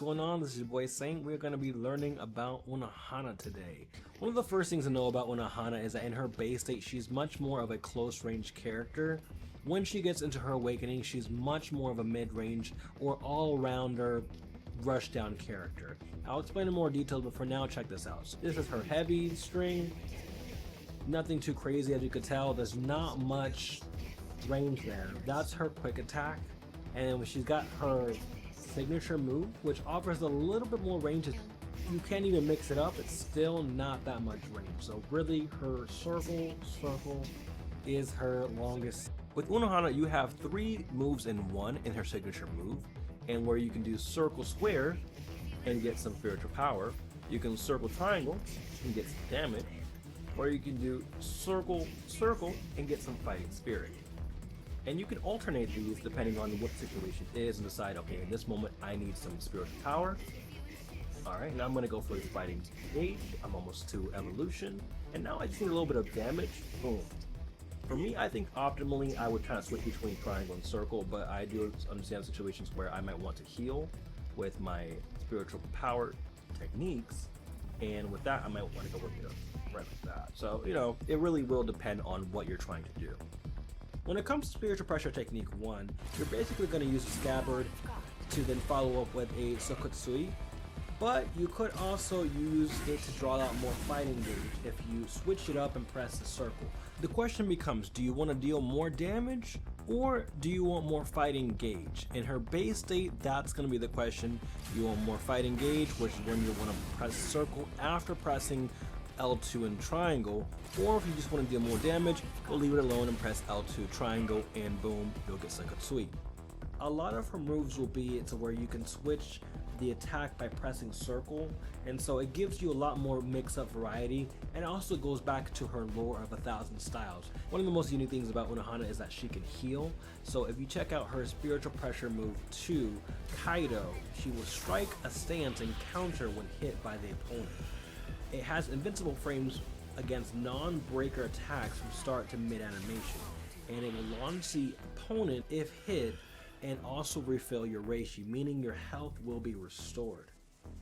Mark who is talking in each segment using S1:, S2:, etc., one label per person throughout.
S1: going on? This is your boy Saint. We're going to be learning about Unohana today. One of the first things to know about Unohana is that in her base state, she's much more of a close range character. When she gets into her awakening, she's much more of a mid-range or all-rounder rush-down character. I'll explain in more detail, but for now, check this out. So this is her heavy string. Nothing too crazy, as you could tell. There's not much range there. That's her quick attack. And then she's got her signature move, which offers a little bit more range. You can't even mix it up, it's still not that much range. So really, her circle is her longest. With Unohana, you have 3 moves in one in her signature move, and where you can do circle square and get some spiritual power. You can circle triangle and get some damage, or you can do circle and get some fighting spirit. And you can alternate these depending on what the situation is and decide, okay, in this moment I need some spiritual power. Alright, now I'm going to go for the fighting gauge. I'm almost to evolution. And now I just need a little bit of damage. Boom. For me, I think optimally I would kind of switch between triangle and circle, but I do understand situations where I might want to heal with my spiritual power techniques. And with that, I might want to go with it right like that. So, you know, it really will depend on what you're trying to do. When it comes to spiritual pressure technique 1, you're basically going to use a scabbard to then follow up with a sokutsui, but you could also use it to draw out more fighting gauge if you switch it up and press the circle. The question becomes, do you want to deal more damage or do you want more fighting gauge? In her base state, that's going to be the question. You want more fighting gauge, which is when you want to press circle after pressing L2 and triangle, or if you just want to deal more damage, we'll leave it alone and press L2 triangle and boom, you'll get Sokutsui. A lot of her moves will be to where you can switch the attack by pressing circle, and so it gives you a lot more mix-up variety, and also goes back to her lore of 1,000 styles. One of the most unique things about Unohana is that she can heal, so if you check out her spiritual pressure move 2, Kaido, she will strike a stance and counter when hit by the opponent. It has invincible frames against non-breaker attacks from start to mid-animation, and it will launch the opponent if hit and also refill your reishi, meaning your health will be restored.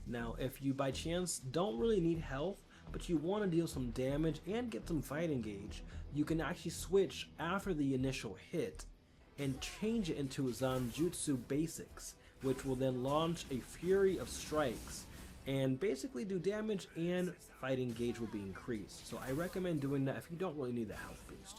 S1: Now, if you by chance don't really need health, but you want to deal some damage and get some fighting gauge, you can actually switch after the initial hit and change it into Zanjutsu Basics, which will then launch a fury of strikes and basically do damage, and fighting gauge will be increased. So I recommend doing that if you don't really need the health boost.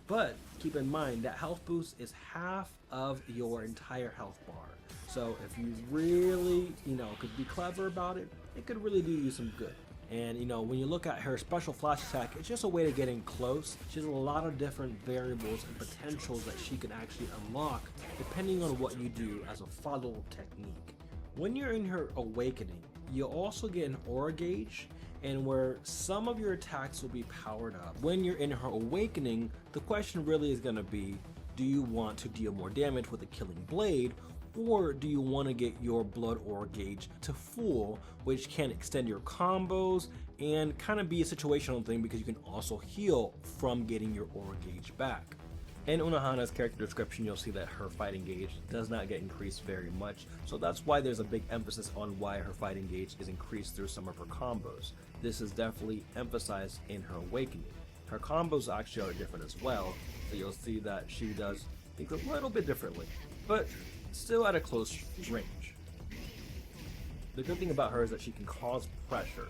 S1: But keep in mind that health boost is half of your entire health bar. So if you really, could be clever about it, it could really do you some good. And when you look at her special flash attack, it's just a way to get in close. She has a lot of different variables and potentials that she can actually unlock depending on what you do as a follow-up technique. When you're in her awakening, you'll also get an aura gauge, and where some of your attacks will be powered up. When you're in her awakening, the question really is going to be, do you want to deal more damage with a killing blade, or do you want to get your blood aura gauge to full, which can extend your combos and kind of be a situational thing because you can also heal from getting your aura gauge back. In Unohana's character description, you'll see that her fighting gauge does not get increased very much, so that's why there's a big emphasis on why her fighting gauge is increased through some of her combos. This is definitely emphasized in her awakening. Her combos actually are different as well, so you'll see that she does things a little bit differently, but still at a close range. The good thing about her is that she can cause pressure.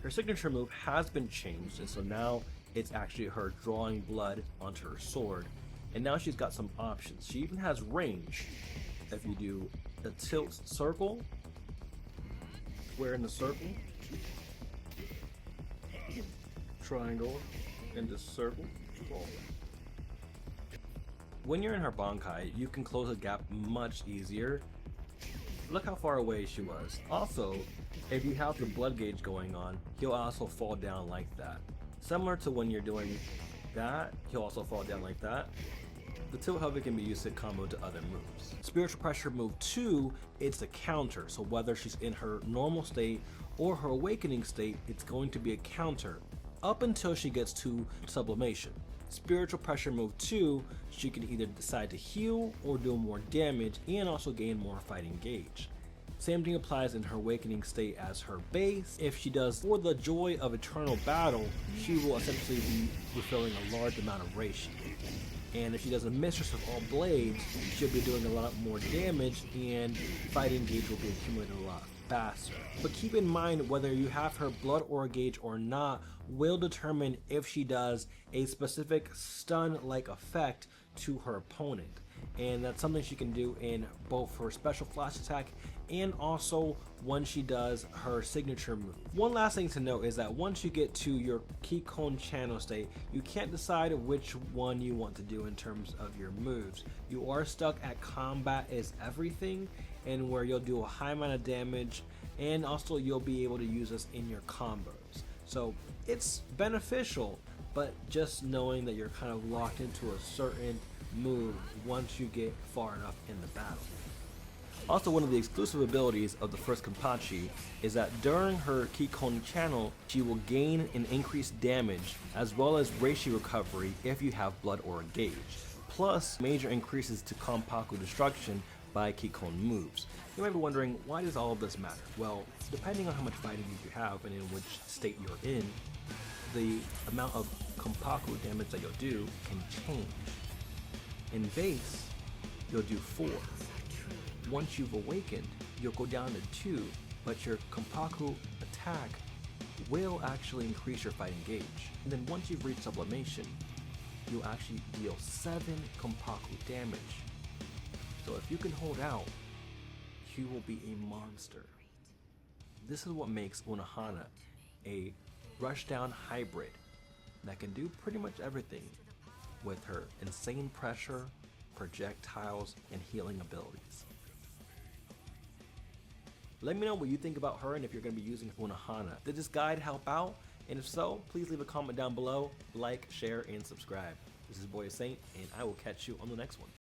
S1: Her signature move has been changed, and so now it's actually her drawing blood onto her sword, and now she's got some options. She even has range. If you do a tilt circle, square in the circle, triangle into circle, roll. When you're in her Bankai, you can close a gap much easier. Look how far away she was. Also, if you have the blood gauge going on, he'll also fall down like that. Similar to when you're doing that, he'll also fall down like that. The tilt, however, can be used to combo to other moves. Spiritual pressure move 2, it's a counter. So whether she's in her normal state or her awakening state, it's going to be a counter up until she gets to sublimation. Spiritual pressure move 2, she can either decide to heal or do more damage and also gain more fighting gauge. Same thing applies in her awakening state as her base. If she does For the Joy of Eternal Battle, she will essentially be refilling a large amount of ratio. And if she does a Mistress of All Blades, she'll be doing a lot more damage and fighting gauge will be accumulating a lot faster. But keep in mind, whether you have her blood aura gauge or not will determine if she does a specific stun-like effect to her opponent. And that's something she can do in both her special flash attack and also when she does her signature move. One last thing to note is that once you get to your Kikon channel state, you can't decide which one you want to do in terms of your moves. You are stuck at combat is everything, and where you'll do a high amount of damage, and also you'll be able to use this in your combos. So it's beneficial, but just knowing that you're kind of locked into a certain move once you get far enough in the battle. Also, one of the exclusive abilities of the first Kenpachi is that during her Kikon channel, she will gain an increased damage as well as ratio recovery if you have blood aura gauge, plus major increases to Konpaku destruction by Kikon moves. You might be wondering, why does all of this matter? Well, depending on how much fighting you have and in which state you're in, the amount of Konpaku damage that you'll do can change. In base, you'll do 4. Once you've awakened, you'll go down to 2, but your Konpaku attack will actually increase your fighting gauge. And then once you've reached sublimation, you'll actually deal 7 Konpaku damage. So if you can hold out, you will be a monster. This is what makes Unohana a rushdown hybrid that can do pretty much everything with her insane pressure, projectiles, and healing abilities. Let me know what you think about her and if you're going to be using Unohana. Did this guide help out? And if so, please leave a comment down below, like, share, and subscribe. This is Boy Saint, and I will catch you on the next one.